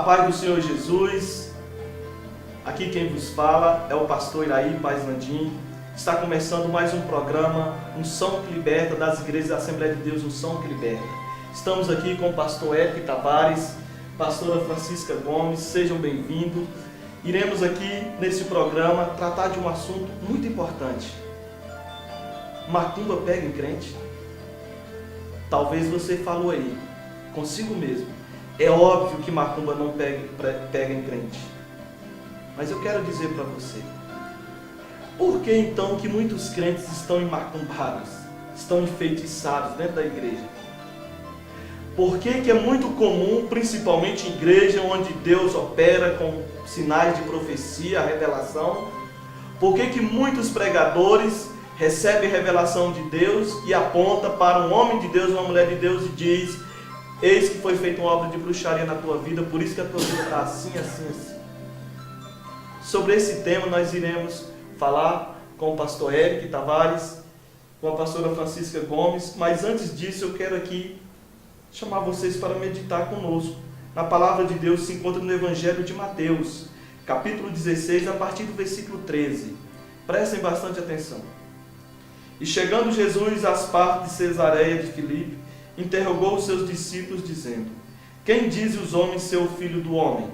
paz do Senhor Jesus. Aqui quem vos fala é o pastor Iraí Paz Landim. Está começando mais um programa Unção que Liberta, das igrejas da Assembleia de Deus Unção que Liberta. Estamos aqui com o pastor Eric Tavares, pastora Francisca Gomes, sejam bem-vindos. Iremos aqui nesse programa tratar de um assunto muito importante. Macumba pega em crente? Talvez você falou aí, consigo mesmo. É óbvio que macumba não pega em crente. Mas eu quero dizer para você, por que então que muitos crentes estão emacumbados, estão enfeitiçados dentro da igreja? Por que é muito comum, principalmente em igreja onde Deus opera com sinais de profecia, revelação, por que muitos pregadores recebem revelação de Deus e aponta para um homem de Deus, uma mulher de Deus e diz: eis que foi feita uma obra de bruxaria na tua vida, por isso que a tua vida está assim, assim, assim. Sobre esse tema nós iremos falar com o pastor Eric Tavares, com a pastora Francisca Gomes, mas antes disso eu quero aqui chamar vocês para meditar conosco. Na palavra de Deus se encontra no Evangelho de Mateus, capítulo 16, a partir do versículo 13. Prestem bastante atenção. E chegando Jesus às partes de Cesareia de Filipe, interrogou os seus discípulos, dizendo: quem dizem os homens ser o filho do homem?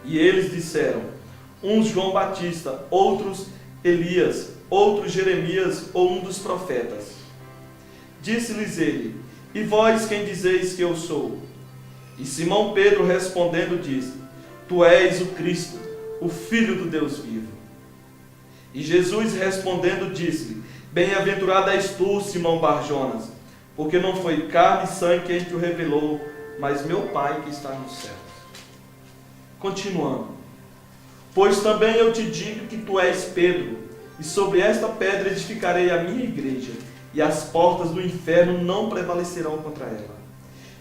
E eles disseram: uns João Batista, outros Elias, outros Jeremias ou um dos profetas. Disse-lhes ele: e vós quem dizeis que eu sou? E Simão Pedro respondendo disse: tu és o Cristo, o Filho do Deus vivo. E Jesus respondendo disse-lhe: bem-aventurado és tu, Simão Barjonas, porque não foi carne e sangue quem te o revelou, mas meu Pai que está nos céus. Continuando: pois também eu te digo que tu és Pedro, e sobre esta pedra edificarei a minha igreja, e as portas do inferno não prevalecerão contra ela.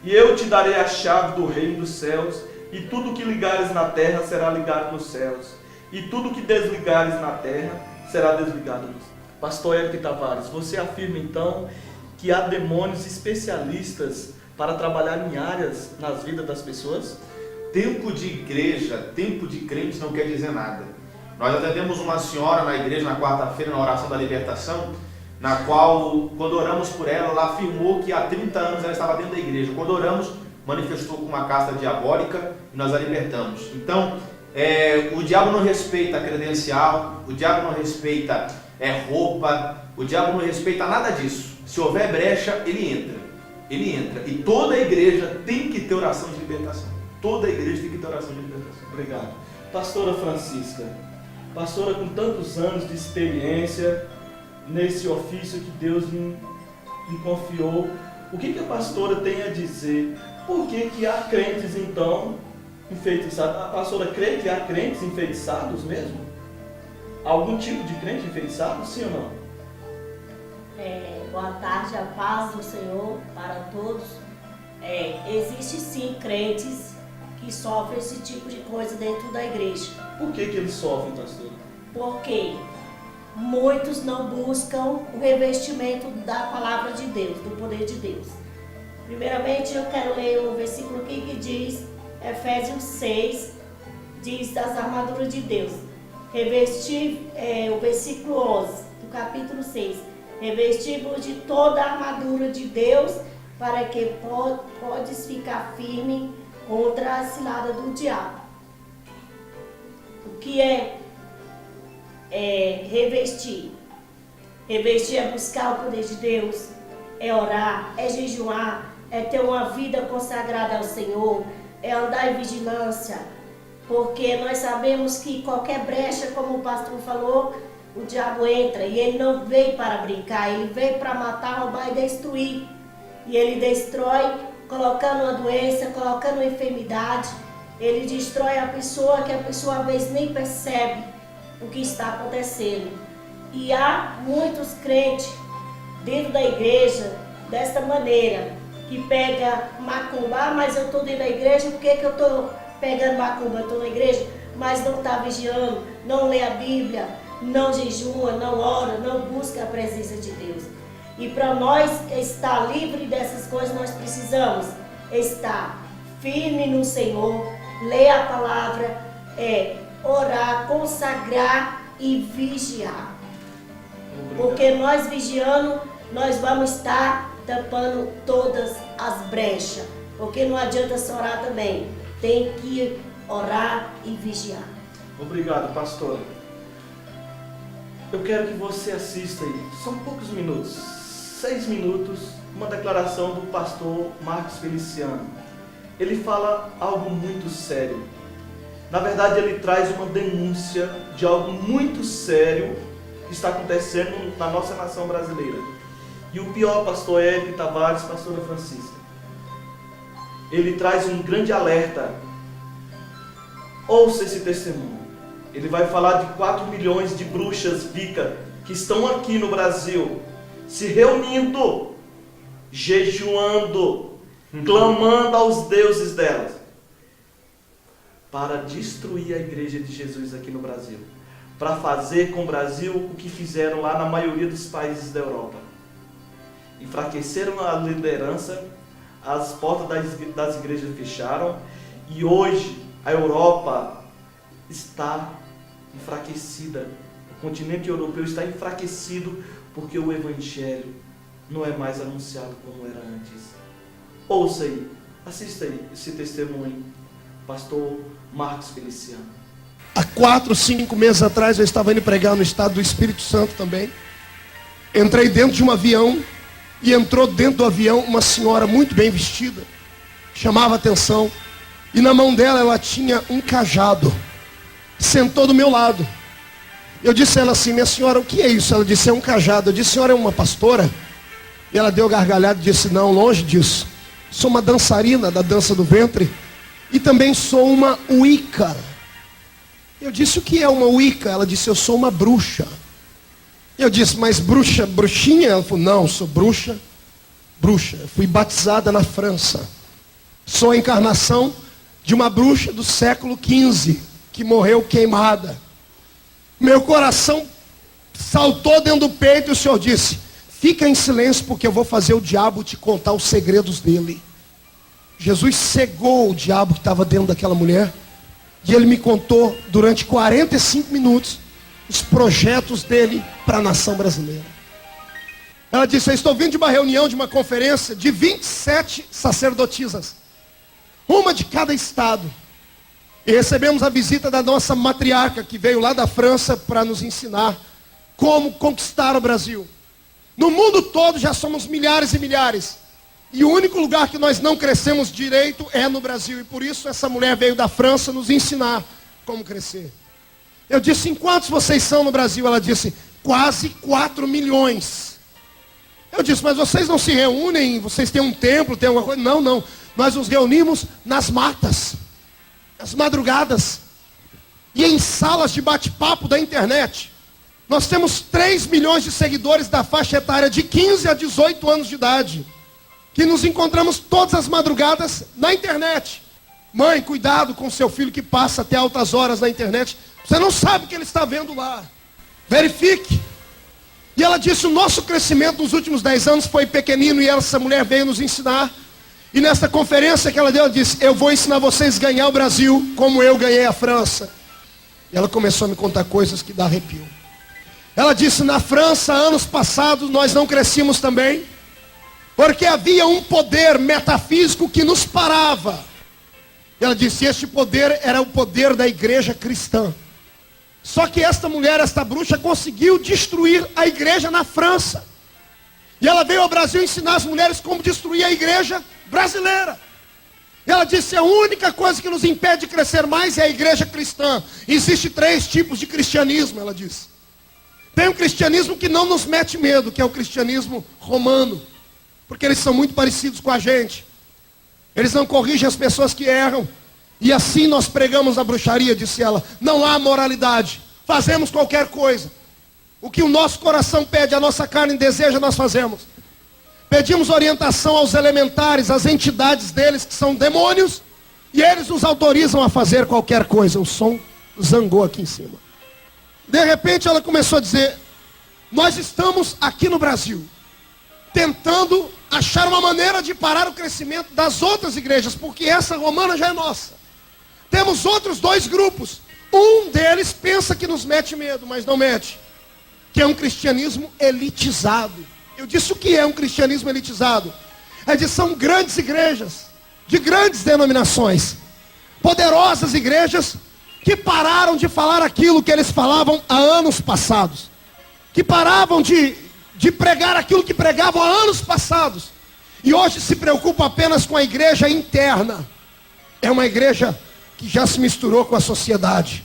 E eu te darei a chave do reino dos céus, e tudo que ligares na terra será ligado nos céus, e tudo que desligares na terra será desligado nos céus. Pastor Eric Tavares, você afirma então que há demônios especialistas para trabalhar em áreas nas vidas das pessoas? Tempo de igreja, tempo de crente não quer dizer nada. Nós atendemos uma senhora na igreja na quarta-feira, na oração da libertação, na qual, quando oramos por ela, ela afirmou que há 30 anos ela estava dentro da igreja. Quando oramos, manifestou com uma casta diabólica e nós a libertamos. Então, o diabo não respeita a credencial, o diabo não respeita roupa, o diabo não respeita nada disso. Se houver brecha, ele entra. Ele entra. E toda a igreja tem que ter oração de libertação. Toda a igreja tem que ter oração de libertação. Obrigado. Pastora Francisca, pastora com tantos anos de experiência nesse ofício que Deus me confiou, o que a pastora tem a dizer? Por que há crentes então enfeitiçados? A pastora crê que há crentes enfeitiçados mesmo? Algum tipo de crente enfeitiçado, sim ou não? Boa tarde, a paz do Senhor para todos. Existe sim crentes que sofrem esse tipo de coisa dentro da igreja. Por que eles sofrem, pastor? Porque muitos não buscam o revestimento da palavra de Deus, do poder de Deus. Primeiramente eu quero ler o versículo aqui que diz, Efésios 6, diz das armaduras de Deus. Revestir, o versículo 11 do capítulo 6, revestir-vos de toda a armadura de Deus, para que podes ficar firme contra a cilada do diabo. O que é revestir? Revestir é buscar o poder de Deus, é orar, é jejuar, é ter uma vida consagrada ao Senhor, é andar em vigilância, porque nós sabemos que qualquer brecha, como o pastor falou, o diabo entra, e ele não veio para brincar, ele veio para matar, roubar e destruir. E ele destrói colocando uma doença, colocando uma enfermidade. Ele destrói a pessoa, que a pessoa às vezes nem percebe o que está acontecendo. E há muitos crentes dentro da igreja desta maneira, que pega macumba, mas eu estou dentro da igreja, por que eu estou pegando macumba? Eu estou na igreja, mas não está vigiando, não lê a Bíblia, não jejua, não ora, não busca a presença de Deus. E para nós estar livre dessas coisas, nós precisamos estar firme no Senhor, ler a palavra, orar, consagrar e vigiar. Porque nós vigiando, nós vamos estar tampando todas as brechas. Porque não adianta só orar também. Tem que orar e vigiar. Obrigado, pastora. Eu quero que você assista aí, são poucos minutos, 6 minutos, uma declaração do pastor Marcos Feliciano. Ele fala algo muito sério. Na verdade, ele traz uma denúncia de algo muito sério que está acontecendo na nossa nação brasileira. E o pior, pastor Hélio Tavares, pastora Francisca. Ele traz um grande alerta. Ouça esse testemunho. Ele vai falar de 4 milhões de bruxas Wicca que estão aqui no Brasil, se reunindo, jejuando, clamando aos deuses delas, para destruir a igreja de Jesus aqui no Brasil, para fazer com o Brasil o que fizeram lá na maioria dos países da Europa. Enfraqueceram a liderança, as portas das igrejas fecharam, e hoje a Europa está enfraquecida. O continente europeu está enfraquecido porque o Evangelho não é mais anunciado como era antes. Ouça aí, assista aí esse testemunho, pastor Marcos Feliciano. Há 4, 5 meses atrás eu estava indo pregar no estado do Espírito Santo também. Entrei dentro de um avião e entrou dentro do avião uma senhora muito bem vestida. Chamava a atenção. E na mão dela ela tinha um cajado. Sentou do meu lado. Eu disse a ela assim: minha senhora, o que é isso? Ela disse: é um cajado. Eu disse: senhora é uma pastora? E ela deu gargalhada e disse: não, longe disso. Sou uma dançarina da dança do ventre. E também sou uma Wicca. Eu disse: o que é uma Wicca? Ela disse: eu sou uma bruxa. Eu disse: mas bruxa, bruxinha? Ela falou: não, sou bruxa. Eu fui batizada na França. Sou a encarnação de uma bruxa do século XV. Que morreu queimada. Meu coração saltou dentro do peito e o Senhor disse: fica em silêncio porque eu vou fazer o diabo te contar os segredos dele. Jesus cegou o diabo que estava dentro daquela mulher e ele me contou durante 45 minutos os projetos dele para a nação brasileira. Ela disse: eu estou vindo de uma reunião, de uma conferência de 27 sacerdotisas, uma de cada estado. E recebemos a visita da nossa matriarca, que veio lá da França para nos ensinar como conquistar o Brasil. No mundo todo já somos milhares e milhares. E o único lugar que nós não crescemos direito é no Brasil. E por isso essa mulher veio da França nos ensinar como crescer. Eu disse: em quantos vocês são no Brasil? Ela disse: quase 4 milhões. Eu disse: mas vocês não se reúnem? Vocês têm um templo, tem alguma coisa? Não, não. Nós nos reunimos nas matas, nas madrugadas e em salas de bate-papo da internet. Nós temos 3 milhões de seguidores da faixa etária de 15 a 18 anos de idade, que nos encontramos todas as madrugadas na internet. Mãe, cuidado com seu filho que passa até altas horas na internet. Você não sabe o que ele está vendo lá. Verifique. E ela disse: o nosso crescimento nos últimos 10 anos foi pequenino, e essa mulher veio nos ensinar. E nessa conferência que ela deu, ela disse: eu vou ensinar vocês a ganhar o Brasil como eu ganhei a França. E ela começou a me contar coisas que dá arrepio. Ela disse: na França, anos passados, nós não crescimos também, porque havia um poder metafísico que nos parava. E ela disse: este poder era o poder da igreja cristã. Só que esta mulher, esta bruxa, conseguiu destruir a igreja na França. E ela veio ao Brasil ensinar as mulheres como destruir a igreja brasileira. E ela disse: a única coisa que nos impede de crescer mais é a igreja cristã. Existem 3 tipos de cristianismo, ela disse. Tem um cristianismo que não nos mete medo, que é o cristianismo romano, porque eles são muito parecidos com a gente. Eles não corrigem as pessoas que erram. E assim nós pregamos a bruxaria, disse ela. Não há moralidade. Fazemos qualquer coisa. O que o nosso coração pede, a nossa carne deseja, nós fazemos. Pedimos orientação aos elementares, às entidades deles, que são demônios, e eles nos autorizam a fazer qualquer coisa. O som zangou aqui em cima. De repente ela começou a dizer: nós estamos aqui no Brasil tentando achar uma maneira de parar o crescimento das outras igrejas, porque essa romana já é nossa. Temos outros dois grupos. Um deles pensa que nos mete medo, mas não mete. Que é um cristianismo elitizado. Eu disse o que é um cristianismo elitizado. São grandes igrejas, de grandes denominações. Poderosas igrejas que pararam de falar aquilo que eles falavam há anos passados. Que paravam de pregar aquilo que pregavam há anos passados. E hoje se preocupam apenas com a igreja interna. É uma igreja que já se misturou com a sociedade.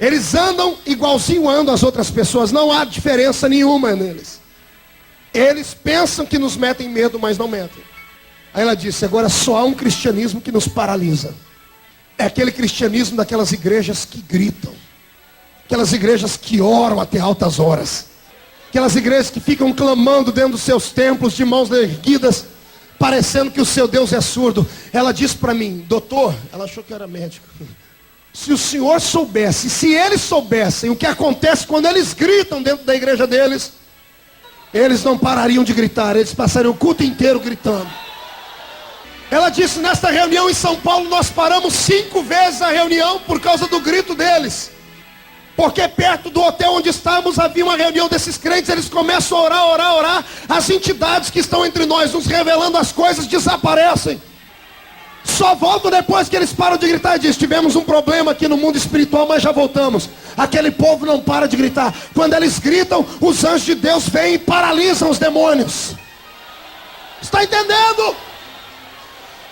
Eles andam igualzinho andam as outras pessoas. Não há diferença nenhuma neles. Eles pensam que nos metem medo, mas não metem. Aí ela disse, agora só há um cristianismo que nos paralisa. É aquele cristianismo daquelas igrejas que gritam. Aquelas igrejas que oram até altas horas. Aquelas igrejas que ficam clamando dentro dos seus templos de mãos erguidas, parecendo que o seu Deus é surdo. Ela disse para mim, doutor, ela achou que eu era médico. Se o senhor soubesse, se eles soubessem o que acontece quando eles gritam dentro da igreja deles, eles não parariam de gritar, eles passariam o culto inteiro gritando. Ela disse, nesta reunião em São Paulo, nós paramos 5 vezes a reunião por causa do grito deles. Porque perto do hotel onde estávamos havia uma reunião desses crentes, eles começam a orar. As entidades que estão entre nós, nos revelando as coisas, desaparecem. Só voltam depois que eles param de gritar e dizem, tivemos um problema aqui no mundo espiritual, mas já voltamos. Aquele povo não para de gritar. Quando eles gritam, os anjos de Deus vêm e paralisam os demônios. Está entendendo?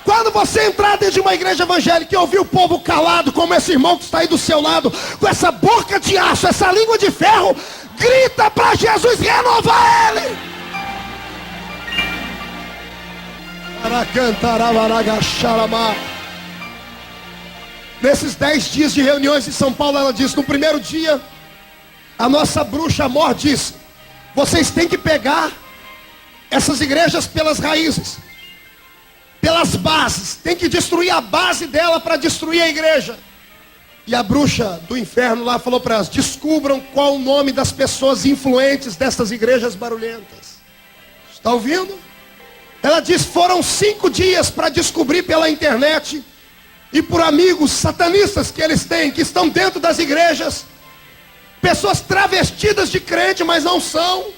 Quando você entrar dentro de uma igreja evangélica e ouvir o povo calado, como esse irmão que está aí do seu lado, com essa boca de aço, essa língua de ferro, grita para Jesus renovar ele. Nesses 10 dias de reuniões em São Paulo, ela disse, no primeiro dia, a nossa bruxa Amor disse, vocês têm que pegar essas igrejas pelas raízes. Pelas bases, tem que destruir a base dela para destruir a igreja. E a bruxa do inferno lá falou para elas, descubram qual o nome das pessoas influentes dessas igrejas barulhentas. Está ouvindo? Ela disse, foram 5 dias para descobrir pela internet e por amigos satanistas que eles têm, que estão dentro das igrejas, pessoas travestidas de crente, mas não são.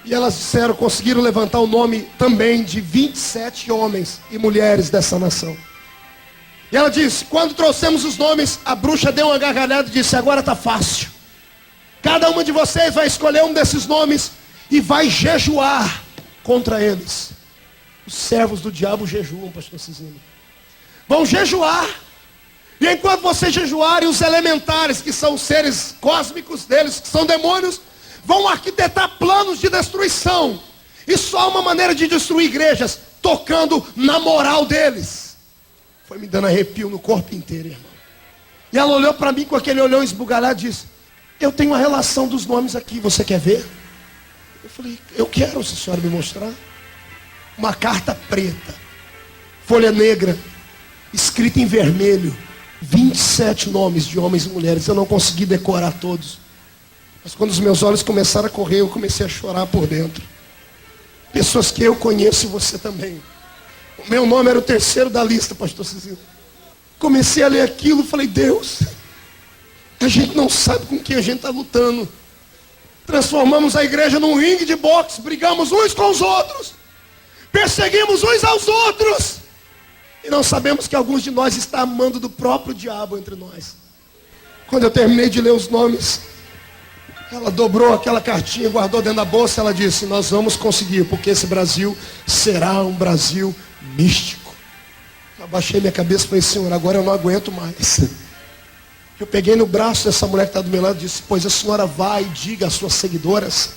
E elas disseram, conseguiram levantar o nome também de 27 homens e mulheres dessa nação. E ela disse, quando trouxemos os nomes, a bruxa deu uma gargalhada e disse, agora está fácil. Cada uma de vocês vai escolher um desses nomes e vai jejuar contra eles. Os servos do diabo jejuam, pastor Cizinho. Vão jejuar. E enquanto vocês jejuarem, os elementares, que são os seres cósmicos deles, que são demônios, vão arquitetar planos de destruição. E só há uma maneira de destruir igrejas, tocando na moral deles. Foi me dando arrepio no corpo inteiro, irmão. E ela olhou para mim com aquele olhão esbugalhado e disse, eu tenho a relação dos nomes aqui, você quer ver? Eu falei, eu quero, se a senhora me mostrar. Uma carta preta, folha negra, escrita em vermelho, 27 nomes de homens e mulheres. Eu não consegui decorar todos. Mas quando os meus olhos começaram a correr, eu comecei a chorar por dentro. Pessoas que eu conheço e você também. O meu nome era o 3º da lista, pastor Cizinho. Comecei a ler aquilo, falei, Deus, a gente não sabe com quem a gente está lutando. Transformamos a igreja num ringue de boxe, brigamos uns com os outros, perseguimos uns aos outros, e não sabemos que alguns de nós estão amando do próprio diabo entre nós. Quando eu terminei de ler os nomes, ela dobrou aquela cartinha, guardou dentro da bolsa. Ela disse, nós vamos conseguir, porque esse Brasil será um Brasil místico. Eu abaixei minha cabeça e falei, Senhor, agora eu não aguento mais. Eu peguei no braço dessa mulher que está do meu lado e disse, pois a senhora vai e diga às suas seguidoras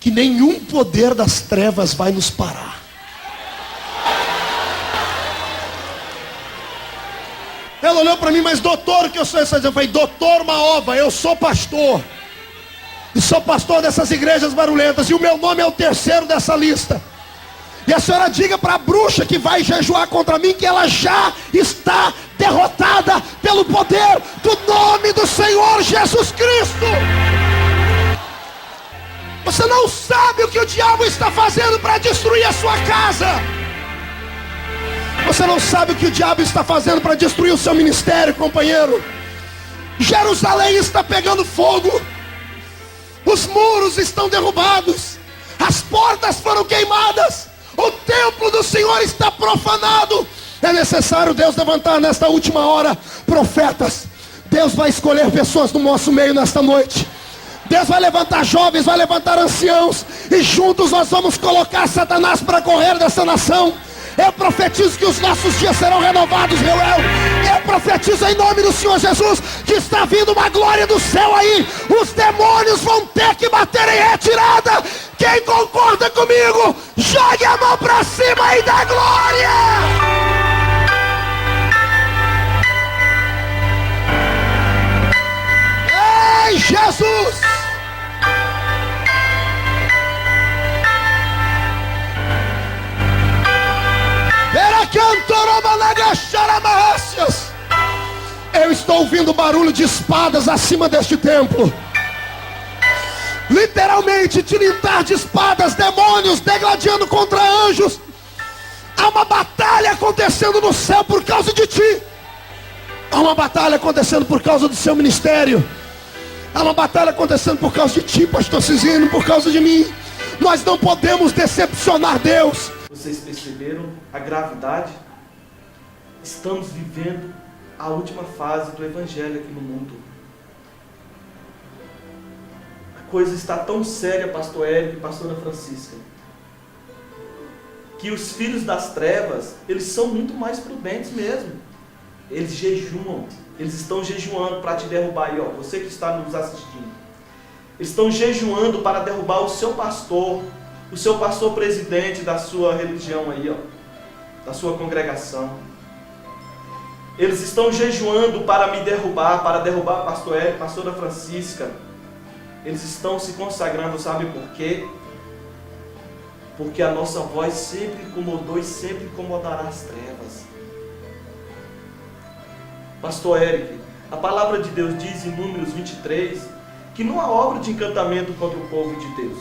que nenhum poder das trevas vai nos parar. Ela olhou para mim, mas doutor, o que eu sou? Eu falei, doutor Maova, eu sou pastor. E sou pastor dessas igrejas barulhentas. E o meu nome é o 3º dessa lista. E a senhora diga para a bruxa que vai jejuar contra mim que ela já está derrotada pelo poder do nome do Senhor Jesus Cristo. Você não sabe o que o diabo está fazendo para destruir a sua casa. Você não sabe o que o diabo está fazendo para destruir o seu ministério, companheiro. Jerusalém está pegando fogo. Os muros estão derrubados. As portas foram queimadas. O templo do Senhor está profanado. É necessário Deus levantar nesta última hora profetas. Deus vai escolher pessoas no nosso meio nesta noite. Deus vai levantar jovens, vai levantar anciãos. E juntos nós vamos colocar Satanás para correr dessa nação. Eu profetizo que os nossos dias serão renovados, Reuel. Eu profetizo em nome do Senhor Jesus que está vindo uma glória do céu aí. Os demônios vão ter que bater em retirada. Quem concorda comigo, jogue a mão para cima e dá glória. Ei, Jesus! Eu estou ouvindo barulho de espadas acima deste templo. Literalmente, tilintar de espadas, demônios degladiando contra anjos. Há uma batalha acontecendo no céu por causa de ti. Há uma batalha acontecendo por causa do seu ministério. Há uma batalha acontecendo por causa de ti, pastor Cisino, por causa de mim. Nós não podemos decepcionar Deus. Vocês perceberam a gravidade? Estamos vivendo a última fase do Evangelho aqui no mundo. A coisa está tão séria, pastor Érico e pastora Francisca, que os filhos das trevas, eles são muito mais prudentes mesmo. Eles jejuam, eles estão jejuando para te derrubar aí, ó, você que está nos assistindo. Eles estão jejuando para derrubar o seu pastor presidente da sua religião aí, ó, da sua congregação. Eles estão jejuando para me derrubar, para derrubar pastor Érico, pastora Francisca. Eles estão se consagrando, sabe por quê? Porque a nossa voz sempre incomodou e sempre incomodará as trevas. Pastor Érico, a palavra de Deus diz em Números 23 que não há obra de encantamento contra o povo de Deus.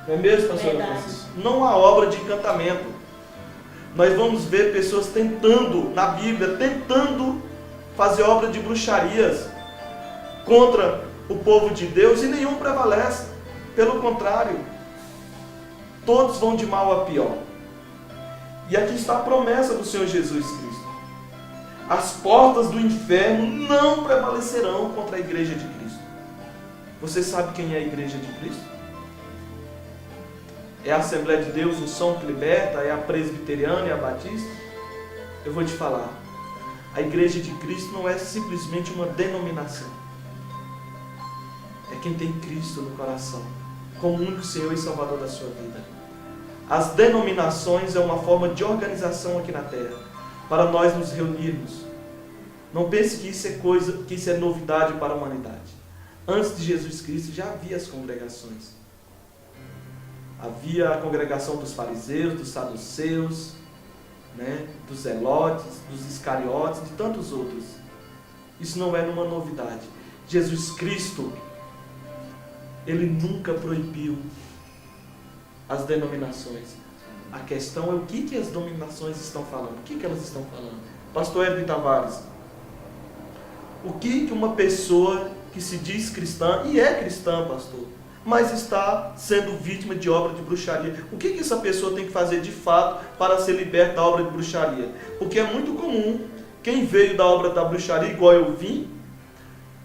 Não é mesmo, pastora Francisca? Não há obra de encantamento. Nós vamos ver pessoas tentando, na Bíblia, tentando fazer obra de bruxarias contra o povo de Deus e nenhum prevalece. Pelo contrário, todos vão de mal a pior. E aqui está a promessa do Senhor Jesus Cristo. As portas do inferno não prevalecerão contra a igreja de Cristo. Você sabe quem é a igreja de Cristo? É a Assembleia de Deus, o Som que Liberta? É a Presbiteriana e a Batista? Eu vou te falar. A igreja de Cristo não é simplesmente uma denominação. É quem tem Cristo no coração, como único Senhor e Salvador da sua vida. As denominações é uma forma de organização aqui na terra, para nós nos reunirmos. Não pense que isso é novidade para a humanidade. Antes de Jesus Cristo já havia as congregações. Havia a congregação dos fariseus, dos saduceus, né, dos zelotes, dos iscariotes, de tantos outros. Isso não é uma novidade. Jesus Cristo, Ele nunca proibiu as denominações. A questão é o que as denominações estão falando. O que elas estão falando? Pastor Edwin Tavares, o que uma pessoa que se diz cristã, e é cristã, pastor, mas está sendo vítima de obra de bruxaria, o que essa pessoa tem que fazer de fato para ser liberta da obra de bruxaria? Porque é muito comum, quem veio da obra da bruxaria, igual eu vim,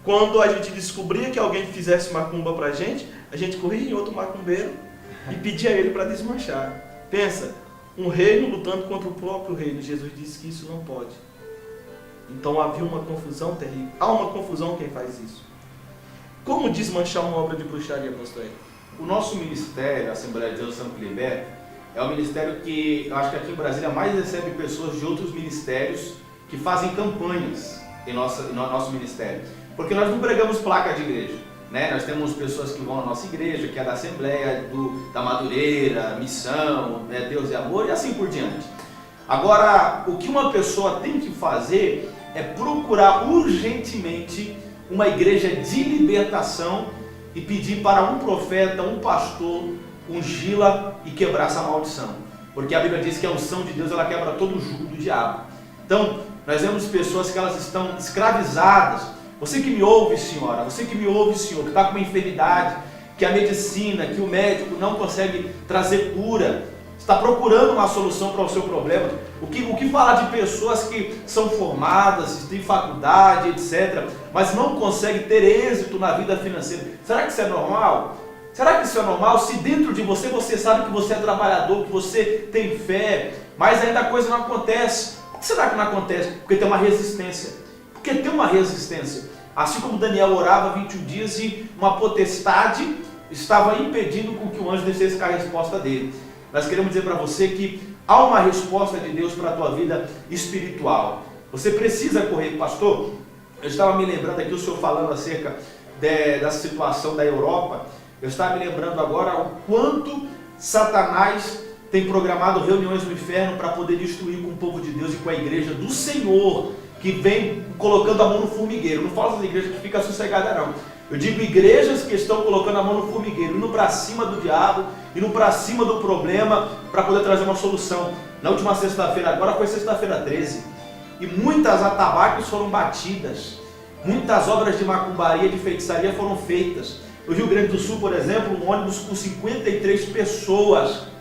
quando a gente descobria que alguém fizesse macumba pra gente, a gente corria em outro macumbeiro e pedia a ele para desmanchar. Pensa, um reino lutando contra o próprio reino. Jesus disse que isso não pode. Então havia uma confusão terrível. Há uma confusão quem faz isso. Como desmanchar uma obra de bruxaria, pastor? O nosso ministério, a Assembleia de Deus Santo que Liberta, é o ministério que, eu acho que aqui em Brasília mais recebe pessoas de outros ministérios que fazem campanhas em nosso ministério. Porque nós não pregamos placa de igreja, né? Nós temos pessoas que vão na nossa igreja, que é da Assembleia, da Madureira, Missão, né? Deus e Amor e assim por diante. Agora, o que uma pessoa tem que fazer é procurar urgentemente uma igreja de libertação e pedir para um profeta, um pastor, ungí-la e quebrar essa maldição. porque a Bíblia diz que a unção de Deus ela quebra todo o jugo do diabo. Então, nós vemos pessoas que elas estão escravizadas. Você que me ouve, senhora, você que me ouve, senhor, que está com uma enfermidade, que a medicina, que o médico não consegue trazer cura, está procurando uma solução para o seu problema. O que falar de pessoas que são formadas, têm faculdade, etc., mas não conseguem ter êxito na vida financeira? Será que isso é normal? Será que isso é normal? Se dentro de você, você sabe que você é trabalhador, que você tem fé, mas ainda a coisa não acontece. Por que será que não acontece? Porque tem uma resistência. Porque tem uma resistência. Assim como Daniel orava 21 dias e uma potestade estava impedindo com que o anjo descesse com a resposta dele. Nós queremos dizer para você que há uma resposta de Deus para a tua vida espiritual. Você precisa correr, pastor. Eu estava me lembrando aqui, o senhor falando acerca da situação da Europa. Eu estava me lembrando agora o quanto Satanás tem programado reuniões no inferno para poder destruir com o povo de Deus e com a igreja do Senhor, que vem colocando a mão no formigueiro. Eu não falo das igrejas que ficam sossegadas, não. Eu digo igrejas que estão colocando a mão no formigueiro, indo para cima do diabo, indo para cima do problema, para poder trazer uma solução. Na última sexta-feira, agora foi sexta-feira 13, e muitas atabaques foram batidas, muitas obras de macumbaria, de feitiçaria foram feitas. No Rio Grande do Sul, por exemplo, um ônibus com 53 pessoas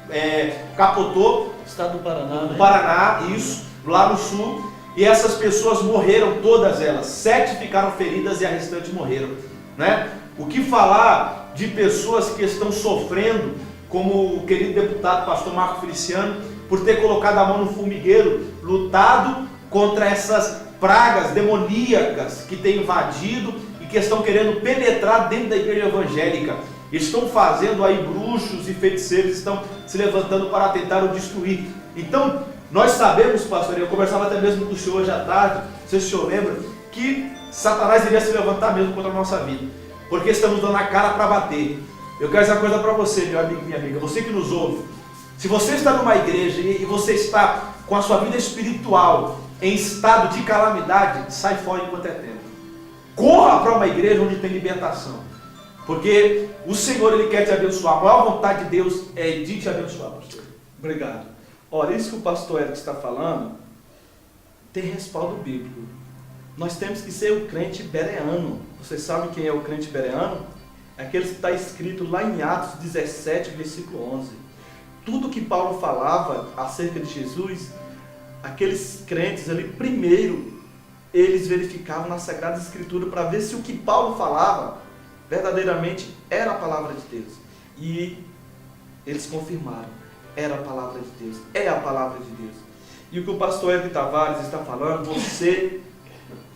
capotou. Estado do Paraná, no Paraná, isso, lá no sul, e essas pessoas morreram, todas elas. 7 ficaram feridas e a restante morreram, né? O que falar de pessoas que estão sofrendo, como o querido deputado pastor Marco Feliciano, por ter colocado a mão no formigueiro, lutado contra essas pragas demoníacas que têm invadido e que estão querendo penetrar dentro da igreja evangélica. Estão fazendo aí bruxos e feiticeiros, estão se levantando para tentar o destruir. Então, nós sabemos, pastor, eu conversava até mesmo com o senhor hoje à tarde, não sei se o senhor lembra, que Satanás iria se levantar mesmo contra a nossa vida, porque estamos dando a cara para bater. Eu quero dizer uma coisa para você, meu amigo, minha amiga, você que nos ouve. Se você está numa igreja e você está com a sua vida espiritual em estado de calamidade, sai fora enquanto é tempo. Corra para uma igreja onde tem libertação, porque o Senhor ele quer te abençoar. A maior vontade de Deus é de te abençoar, pastor. Obrigado. Olha, isso que o pastor Eric está falando tem respaldo bíblico. Nós temos que ser o crente bereano. Você sabe quem é o crente bereano? É aquele que está escrito lá em Atos 17, versículo 11. Tudo que Paulo falava acerca de Jesus, aqueles crentes ali, primeiro, eles verificavam na Sagrada Escritura para ver se o que Paulo falava verdadeiramente era a palavra de Deus. E eles confirmaram, era a palavra de Deus, é a palavra de Deus. E o que o pastor Eric Tavares está falando, você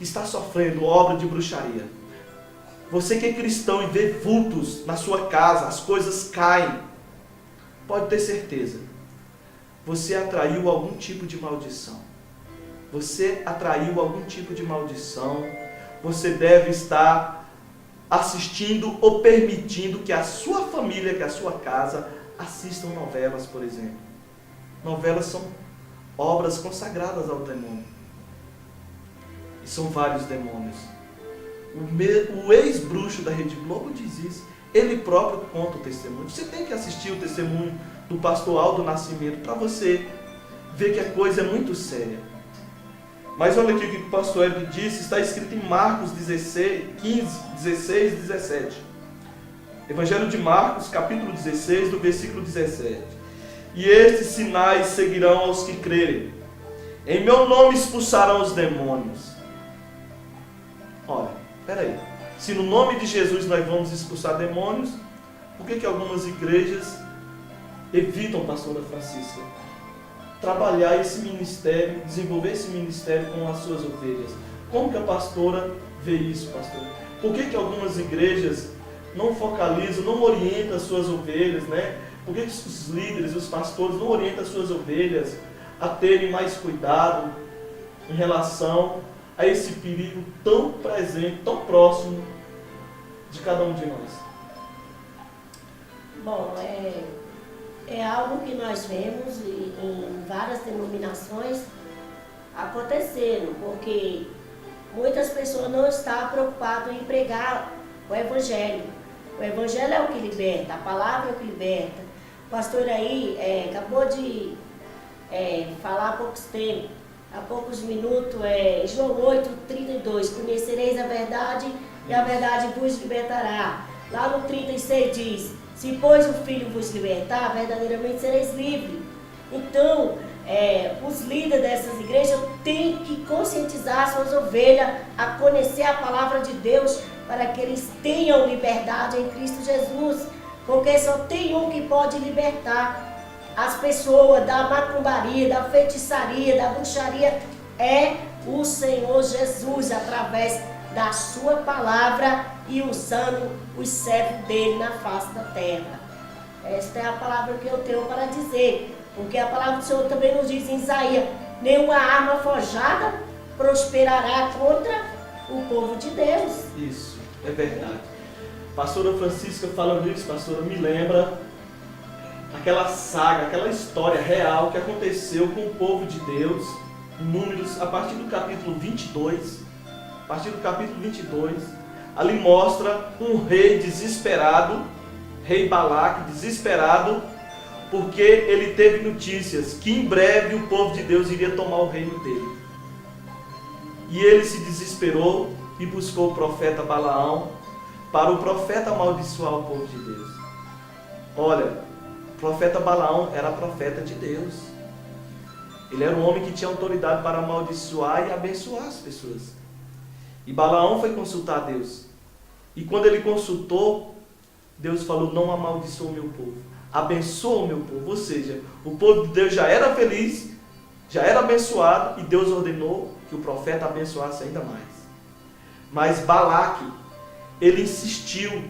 está sofrendo obra de bruxaria. Você que é cristão e vê vultos na sua casa, as coisas caem, pode ter certeza, você atraiu algum tipo de maldição. Você atraiu algum tipo de maldição. Você deve estar assistindo ou permitindo que a sua família, que a sua casa assistam novelas, por exemplo. Novelas são obras consagradas ao demônio. E são vários demônios. O ex-bruxo da Rede Globo diz isso. Ele próprio conta o testemunho. Você tem que assistir o testemunho do pastor Aldo Nascimento para você ver que a coisa é muito séria. Mas olha aqui o que o pastor Eric disse, está escrito em Marcos 16, 15, 16 e 17. Evangelho de Marcos, capítulo 16, do versículo 17. E estes sinais seguirão aos que crerem. Em meu nome expulsarão os demônios. Olha, peraí. Se no nome de Jesus nós vamos expulsar demônios, por que algumas igrejas evitam, pastora Francisca, trabalhar esse ministério, desenvolver esse ministério com as suas ovelhas? Como que a pastora vê isso, pastora? Por que algumas igrejas não focalizam, não orientam as suas ovelhas, né? Por que os líderes, os pastores não orientam as suas ovelhas a terem mais cuidado em relação a esse perigo tão presente, tão próximo de cada um de nós? Bom, é algo que nós vemos em várias denominações acontecendo, porque muitas pessoas não estão preocupadas em pregar o Evangelho. O Evangelho é o que liberta, a palavra é o que liberta. O pastor aí acabou de falar há poucos minutos, João 8:32, conhecereis a verdade e a verdade vos libertará. Lá no 36 diz, se pois o Filho vos libertar, verdadeiramente sereis livres. Então, os líderes dessas igrejas têm que conscientizar suas ovelhas a conhecer a palavra de Deus para que eles tenham liberdade em Cristo Jesus. Porque só tem um que pode libertar as pessoas da macumbaria, da feitiçaria, da bruxaria, é o Senhor Jesus, através da sua palavra e usando os servos dele na face da terra. Esta é a palavra que eu tenho para dizer, porque a palavra do Senhor também nos diz em Isaías, nenhuma arma forjada prosperará contra o povo de Deus. Isso, é verdade. Pastora Francisca falando isso, pastora, me lembra aquela saga, aquela história real que aconteceu com o povo de Deus, em Números, a partir do capítulo 22. A partir do capítulo 22, ali mostra um rei desesperado, rei Balaque, desesperado, porque ele teve notícias que em breve o povo de Deus iria tomar o reino dele. E ele se desesperou e buscou o profeta Balaão, para o profeta amaldiçoar o povo de Deus. Olha, o profeta Balaão era profeta de Deus. Ele era um homem que tinha autoridade para amaldiçoar e abençoar as pessoas. E Balaão foi consultar Deus. E quando ele consultou, Deus falou, não amaldiçoa o meu povo, abençoa o meu povo. Ou seja, o povo de Deus já era feliz, já era abençoado, e Deus ordenou que o profeta abençoasse ainda mais. Mas Balaque, ele insistiu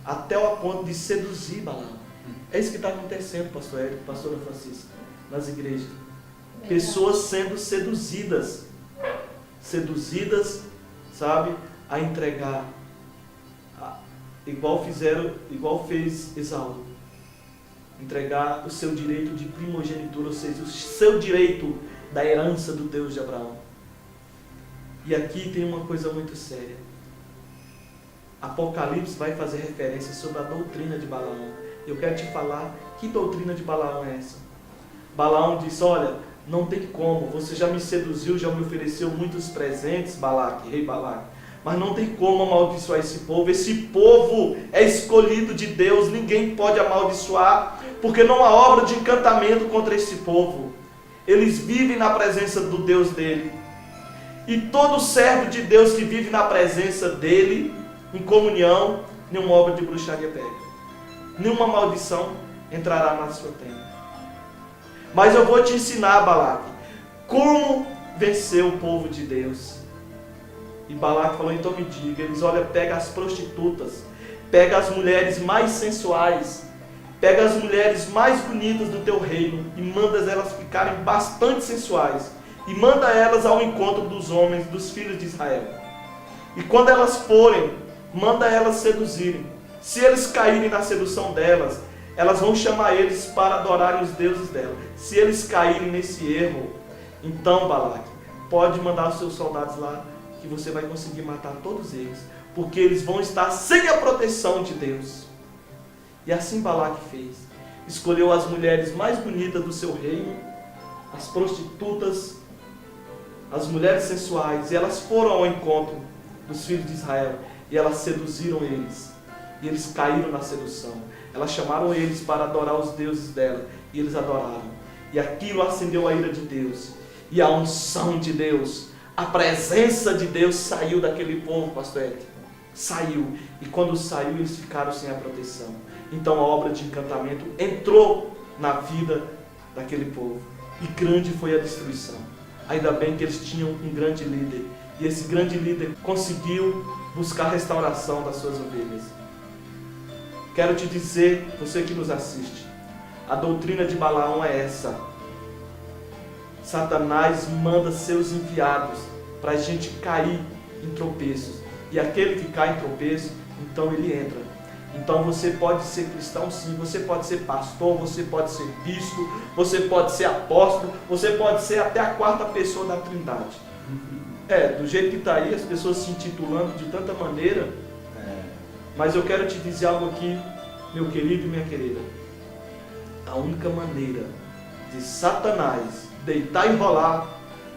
até o ponto de seduzir Balaão. É isso que está acontecendo, pastor Érico, pastora Francisca, nas igrejas. Pessoas sendo seduzidas, sabe, a entregar, igual fez Esaú, entregar o seu direito de primogenitura, ou seja, o seu direito da herança do Deus de Abraão. E aqui tem uma coisa muito séria. Apocalipse vai fazer referência sobre a doutrina de Balaão. Eu quero te falar que doutrina de Balaão é essa. Balaão disse, olha, não tem como, você já me seduziu, já me ofereceu muitos presentes, Balaque, rei Balaque, mas não tem como amaldiçoar esse povo é escolhido de Deus, ninguém pode amaldiçoar, porque não há obra de encantamento contra esse povo, eles vivem na presença do Deus dele, e todo servo de Deus que vive na presença dele, em comunhão, nenhuma obra de bruxaria pega, nenhuma maldição entrará na sua tenda. Mas eu vou te ensinar, Balaque, como vencer o povo de Deus. E Balaque falou, então me diga. Eles, olha, pega as prostitutas, pega as mulheres mais sensuais, pega as mulheres mais bonitas do teu reino e manda elas ficarem bastante sensuais. E manda elas ao encontro dos homens, dos filhos de Israel. E quando elas forem, manda elas seduzirem. Se eles caírem na sedução delas, elas vão chamar eles para adorarem os deuses dela. Se eles caírem nesse erro, então, Balaque, pode mandar os seus soldados lá, que você vai conseguir matar todos eles, porque eles vão estar sem a proteção de Deus. E assim Balaque fez. Escolheu as mulheres mais bonitas do seu reino, as prostitutas, as mulheres sensuais, e elas foram ao encontro dos filhos de Israel, e elas seduziram eles, e eles caíram na sedução. Elas chamaram eles para adorar os deuses dela, e eles adoraram. E aquilo acendeu a ira de Deus, e a unção de Deus, a presença de Deus saiu daquele povo, pastor Érico. Saiu, e quando saiu eles ficaram sem a proteção. Então a obra de encantamento entrou na vida daquele povo, e grande foi a destruição. Ainda bem que eles tinham um grande líder, e esse grande líder conseguiu buscar a restauração das suas ovelhas. Quero te dizer, você que nos assiste, a doutrina de Balaão é essa. Satanás manda seus enviados para a gente cair em tropeços. E aquele que cai em tropeço, então ele entra. Então você pode ser cristão sim, você pode ser pastor, você pode ser bispo, você pode ser apóstolo, você pode ser até a quarta pessoa da Trindade. Do jeito que está aí, as pessoas se intitulando de tanta maneira. Mas eu quero te dizer algo aqui, meu querido e minha querida. A única maneira de Satanás deitar e rolar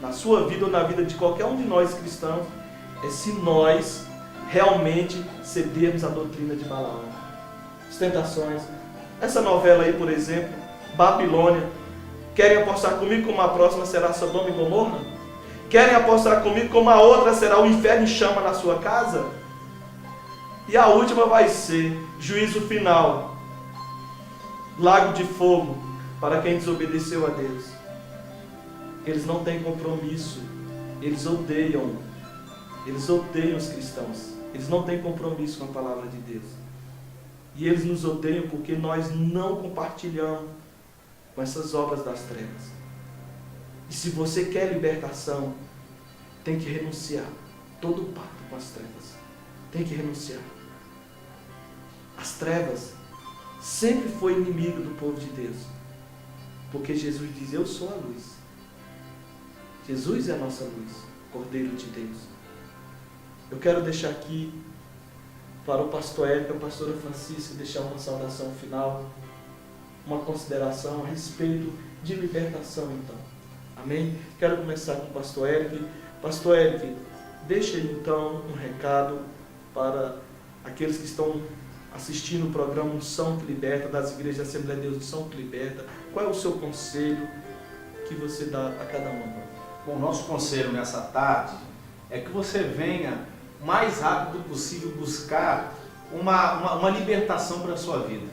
na sua vida ou na vida de qualquer um de nós cristãos é se nós realmente cedermos à doutrina de Balaão. As tentações. Essa novela aí, por exemplo, Babilônia. Querem apostar comigo como a próxima será Sodoma e Gomorra? Querem apostar comigo como a outra será o inferno em chama na sua casa? E a última vai ser juízo final, lago de fogo para quem desobedeceu a Deus. Eles não têm compromisso, eles odeiam os cristãos, eles não têm compromisso com a palavra de Deus. E eles nos odeiam porque nós não compartilhamos com essas obras das trevas. E se você quer libertação, tem que renunciar todo o pacto com as trevas. Tem que renunciar. As trevas sempre foi inimigo do povo de Deus. Porque Jesus diz, eu sou a luz. Jesus é a nossa luz, Cordeiro de Deus. Eu quero deixar aqui para o pastor Érico, a pastora Francisca, deixar uma saudação final, uma consideração a respeito de libertação, então. Amém? Quero começar com o pastor Érico. Pastor Érico, deixa então um recado para aqueles que estão assistindo o programa Unção que Liberta, das igrejas da Assembleia de Deus Unção que Liberta. Qual é o seu conselho que você dá a cada um? Bom, nosso conselho nessa tarde é que você venha o mais rápido possível buscar uma libertação para a sua vida.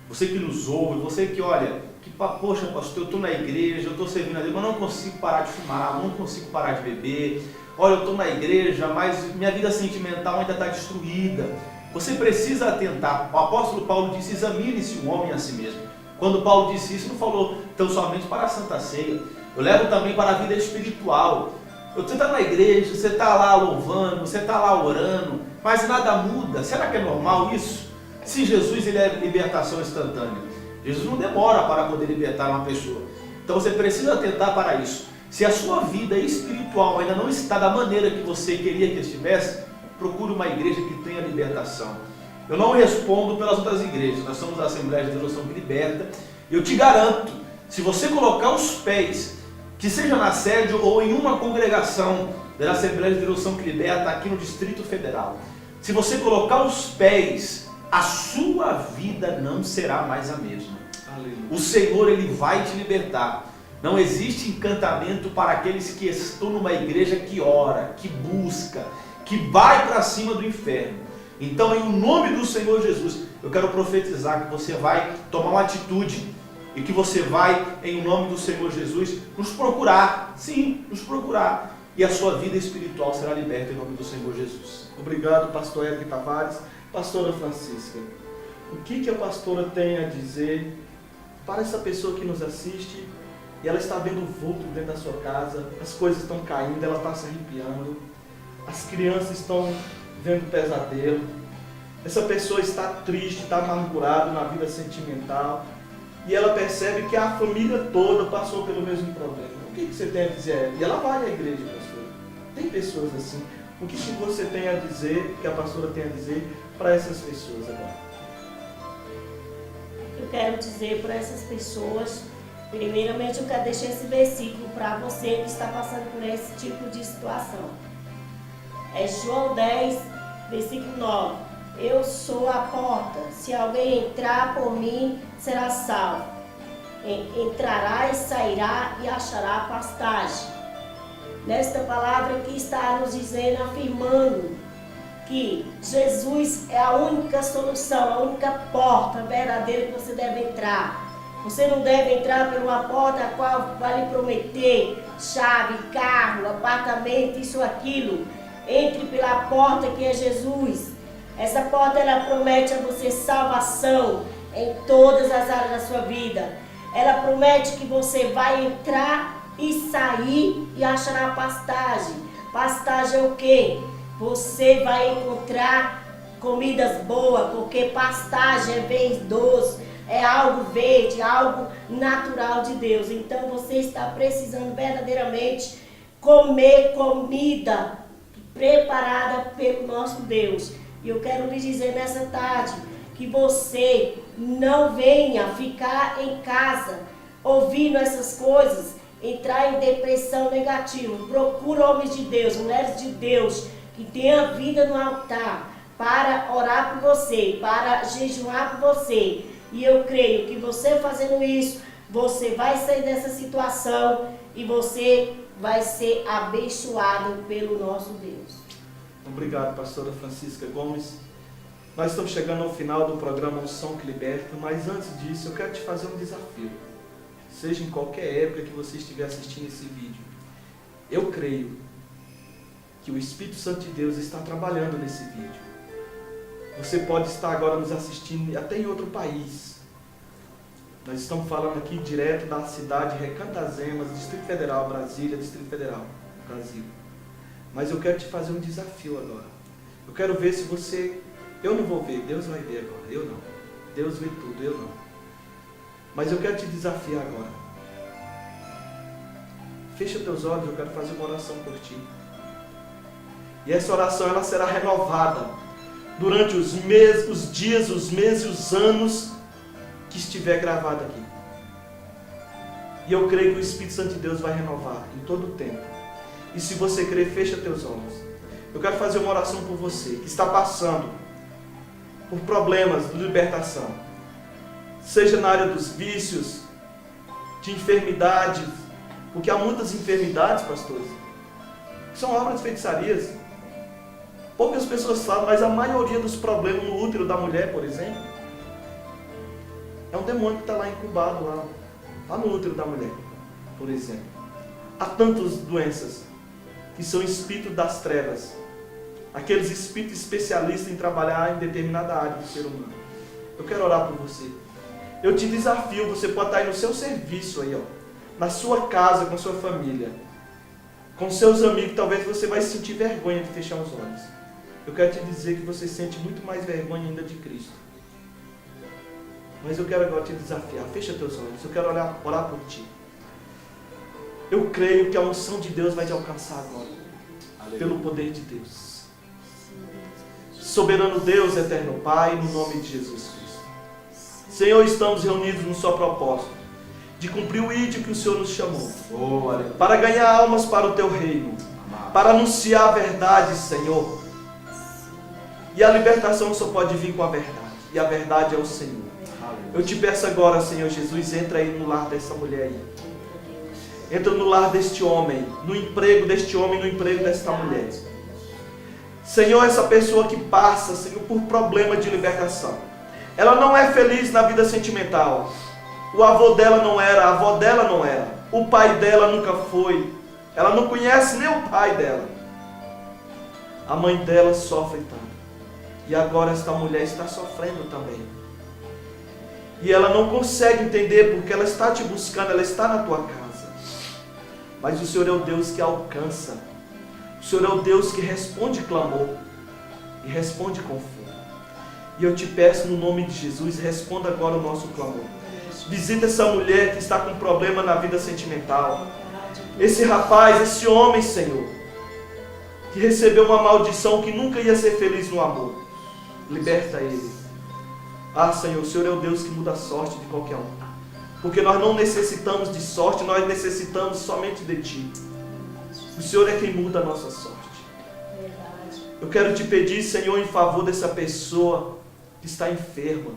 Você que nos ouve, você que olha, poxa, pastor, eu estou na igreja, eu estou servindo a Deus, mas não consigo parar de fumar, não consigo parar de beber. Olha, eu estou na igreja, mas minha vida sentimental ainda está destruída. Você precisa atentar. O apóstolo Paulo disse, examine-se o homem a si mesmo. Quando Paulo disse isso, não falou tão somente para a Santa Ceia. Eu levo também para a vida espiritual. Você está na igreja, você está lá louvando, você está lá orando, mas nada muda. Será que é normal isso? Se Jesus ele é libertação instantânea, Jesus não demora para poder libertar uma pessoa. Então você precisa atentar para isso. Se a sua vida espiritual ainda não está da maneira que você queria que estivesse, procure uma igreja que tenha libertação. Eu não respondo pelas outras igrejas, nós somos a Assembleia de Deus Unção que Liberta. Eu te garanto, se você colocar os pés, que seja na sede ou em uma congregação da Assembleia de Deus Unção que Liberta aqui no Distrito Federal, se você colocar os pés, a sua vida não será mais a mesma. Aleluia. O Senhor ele vai te libertar. Não existe encantamento para aqueles que estão numa igreja que ora, que busca, que vai para cima do inferno. Então, em nome do Senhor Jesus, eu quero profetizar que você vai tomar uma atitude e que você vai, em nome do Senhor Jesus, nos procurar. Sim, nos procurar. E a sua vida espiritual será liberta em nome do Senhor Jesus. Obrigado, pastor Érico Tavares. Pastora Francisca, o que a pastora tem a dizer para essa pessoa que nos assiste e ela está vendo o vulto dentro da sua casa, as coisas estão caindo, ela está se arrepiando, as crianças estão vendo pesadelo, essa pessoa está triste, está amargurada na vida sentimental e ela percebe que a família toda passou pelo mesmo problema. O que você tem a dizer a ela? E ela vai à igreja, pastor. Tem pessoas assim. O que você tem a dizer, que a pastora tem a dizer para essas pessoas agora? Eu quero dizer para essas pessoas, primeiramente eu quero deixar esse versículo para você que está passando por esse tipo de situação. É João 10, versículo 9. Eu sou a porta, se alguém entrar por mim, será salvo. Entrará e sairá e achará pastagem. Nesta palavra aqui está nos dizendo, afirmando que Jesus é a única solução, a única porta verdadeira que você deve entrar. Você não deve entrar por uma porta a qual vai lhe prometer chave, carro, apartamento, isso, aquilo. Entre pela porta que é Jesus. Essa porta ela promete a você salvação em todas as áreas da sua vida. Ela promete que você vai entrar e sair e achará pastagem. Pastagem é o quê? Você vai encontrar comidas boas, porque pastagem é verdoso, é algo verde, algo natural de Deus. Então você está precisando verdadeiramente comer comida preparada pelo nosso Deus. E eu quero lhe dizer nessa tarde que você não venha ficar em casa ouvindo essas coisas, entrar em depressão negativa. Procura homens de Deus, mulheres de Deus, que tenham vida no altar, para orar por você, para jejuar por você. E eu creio que você fazendo isso, você vai sair dessa situação e você vai ser abençoado pelo nosso Deus. Obrigado, pastora Francisca Gomes. Nós estamos chegando ao final do programa Unção que Liberta, mas antes disso eu quero te fazer um desafio. Seja em qualquer época que você estiver assistindo esse vídeo, eu creio que o Espírito Santo de Deus está trabalhando nesse vídeo. Você pode estar agora nos assistindo até em outro país. Nós estamos falando aqui direto da cidade de Recantazemas, Distrito Federal, Brasília, Distrito Federal, Brasil. Mas eu quero te fazer um desafio agora. Eu quero ver se você... Eu não vou ver, Deus vai ver agora, eu não. Deus vê tudo, eu não. Mas eu quero te desafiar agora. Fecha teus olhos, eu quero fazer uma oração por ti. E essa oração ela será renovada durante os dias, os meses, os anos que estiver gravado aqui. E eu creio que o Espírito Santo de Deus vai renovar em todo o tempo. E se você crer, fecha teus olhos. Eu quero fazer uma oração por você que está passando por problemas de libertação. Seja na área dos vícios, de enfermidades, porque há muitas enfermidades, pastores, que são obras de feitiçarias. Poucas pessoas sabem, mas a maioria dos problemas no útero da mulher, por exemplo, é um demônio que está lá incubado, lá no útero da mulher, por exemplo. Há tantas doenças que são espíritos das trevas, aqueles espíritos especialistas em trabalhar em determinada área do ser humano. Eu quero orar por você. Eu te desafio, você pode estar aí no seu serviço, aí, ó, na sua casa, com a sua família, com seus amigos, talvez você vai sentir vergonha de fechar os olhos. Eu quero te dizer que você sente muito mais vergonha ainda de Cristo. Mas eu quero agora te desafiar. Fecha teus olhos. Eu quero orar por ti. Eu creio que a unção de Deus vai te alcançar agora. Aleluia. Pelo poder de Deus. Soberano Deus, eterno Pai, no nome de Jesus Cristo. Senhor, estamos reunidos num só propósito. De cumprir o ídolo que o Senhor nos chamou. Para ganhar almas para o teu reino. Para anunciar a verdade, Senhor. E a libertação só pode vir com a verdade. E a verdade é o Senhor. Eu te peço agora, Senhor Jesus, entra aí no lar dessa mulher aí. Entra no lar deste homem, no emprego deste homem, no emprego desta mulher. Senhor, essa pessoa que passa, Senhor, por problema de libertação. Ela não é feliz na vida sentimental. O avô dela não era, a avó dela não era. O pai dela nunca foi. Ela não conhece nem o pai dela. A mãe dela sofre tanto. E agora esta mulher está sofrendo também. E ela não consegue entender porque ela está te buscando, ela está na tua casa. Mas o Senhor é o Deus que alcança. O Senhor é o Deus que responde clamor. E responde com fogo. E eu te peço no nome de Jesus, responda agora o nosso clamor. Visita essa mulher que está com problema na vida sentimental. Esse rapaz, esse homem, Senhor, que recebeu uma maldição que nunca ia ser feliz no amor. Liberta ele. Ah, Senhor, o Senhor é o Deus que muda a sorte de qualquer um. Porque nós não necessitamos de sorte, nós necessitamos somente de Ti. O Senhor é quem muda a nossa sorte. Eu quero te pedir, Senhor, em favor dessa pessoa que está enferma.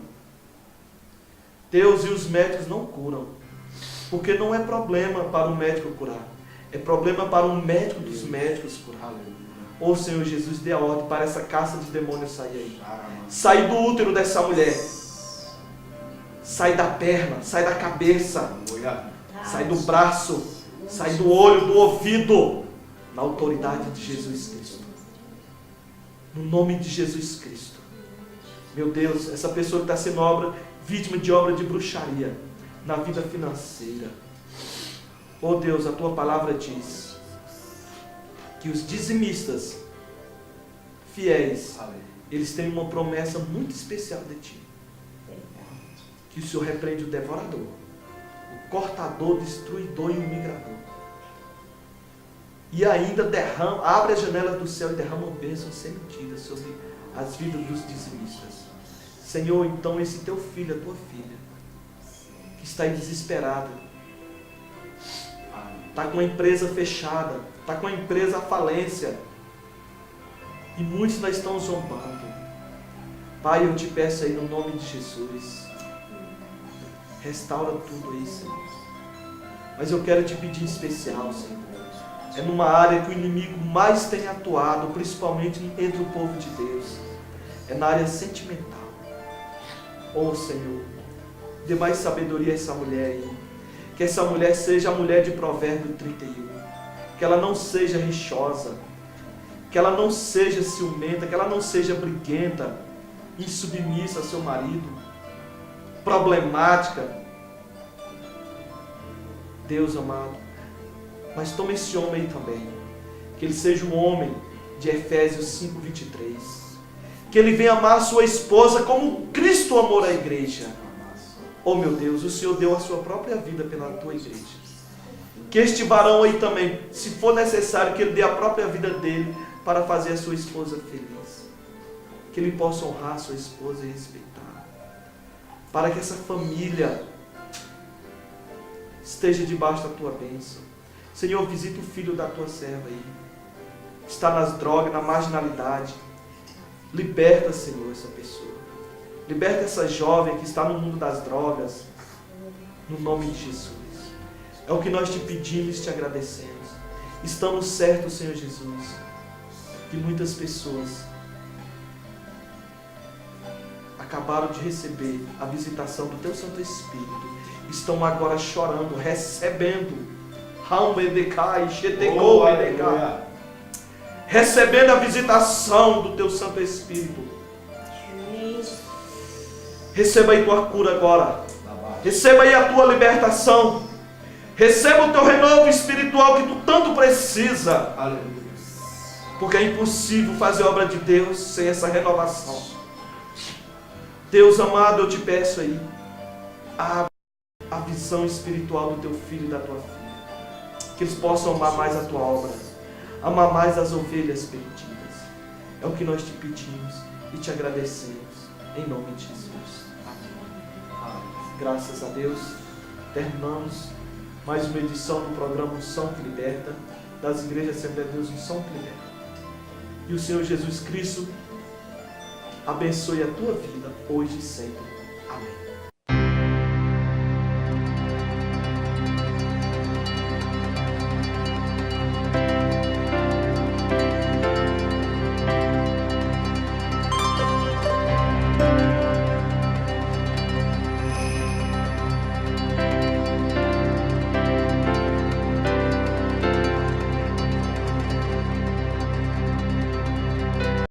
Deus, e os médicos não curam. Porque não é problema para o médico curar. É problema para o médico dos médicos curar. Ô Senhor Jesus, dê a ordem para essa caça de demônios sair aí. Sai do útero dessa mulher. Sai da perna, sai da cabeça. Sai do braço. Sai do olho, do ouvido. Na autoridade de Jesus Cristo. No nome de Jesus Cristo. Meu Deus, essa pessoa que está sendo vítima de obra de bruxaria. Na vida financeira. Oh Deus, a Tua palavra diz que os dizimistas fiéis, eles têm uma promessa muito especial de Ti. Que o Senhor repreende o devorador, o cortador, destruidor e o migrador. E ainda abre as janelas do céu e derrama bênçãos sem medida sobre as vidas dos dizimistas. Senhor, então esse Teu filho, a Tua filha, que está aí desesperada, está com a empresa fechada, está com a empresa à falência. E muitos ainda estão zombando. Pai, eu te peço aí no nome de Jesus. Restaura tudo aí, Senhor. Mas eu quero te pedir em especial, Senhor. É numa área que o inimigo mais tem atuado, principalmente entre o povo de Deus. É na área sentimental. Oh, Senhor, dê mais sabedoria a essa mulher aí. Que essa mulher seja a mulher de Provérbio 31. Que ela não seja rixosa. Que ela não seja ciumenta. Que ela não seja briguenta, insubmissa a seu marido, problemática. Deus amado, mas toma esse homem aí também. Que ele seja um homem de Efésios 5:23. Que ele venha amar a sua esposa como Cristo amou a igreja. Oh meu Deus, o Senhor deu a sua própria vida pela tua igreja. Que este varão aí também, se for necessário, que ele dê a própria vida dele para fazer a sua esposa feliz. Que ele possa honrar a sua esposa e respeitar. Para que essa família esteja debaixo da tua bênção. Senhor, visita o filho da tua serva aí. Está nas drogas, na marginalidade. Liberta, Senhor, essa pessoa. Liberta essa jovem que está no mundo das drogas. No nome de Jesus. É o que nós te pedimos e te agradecemos. Estamos certos, Senhor Jesus, que muitas pessoas acabaram de receber a visitação do teu Santo Espírito. Estão agora chorando, recebendo. Recebendo a visitação do teu Santo Espírito. Receba aí tua cura agora. Receba aí a tua libertação. Receba o teu renovo espiritual que tu tanto precisa. Aleluia. Porque é impossível fazer a obra de Deus sem essa renovação. Deus amado, eu te peço aí a visão espiritual do teu filho e da tua filha. Que eles possam amar mais a tua obra. Amar mais as ovelhas perdidas. É o que nós te pedimos e te agradecemos. Em nome de Jesus. Amém. Graças a Deus. Terminamos mais uma edição do programa Unção que Liberta, das Igrejas Assembleia de Deus Unção que Liberta. E o Senhor Jesus Cristo abençoe a tua vida hoje e sempre. Amém.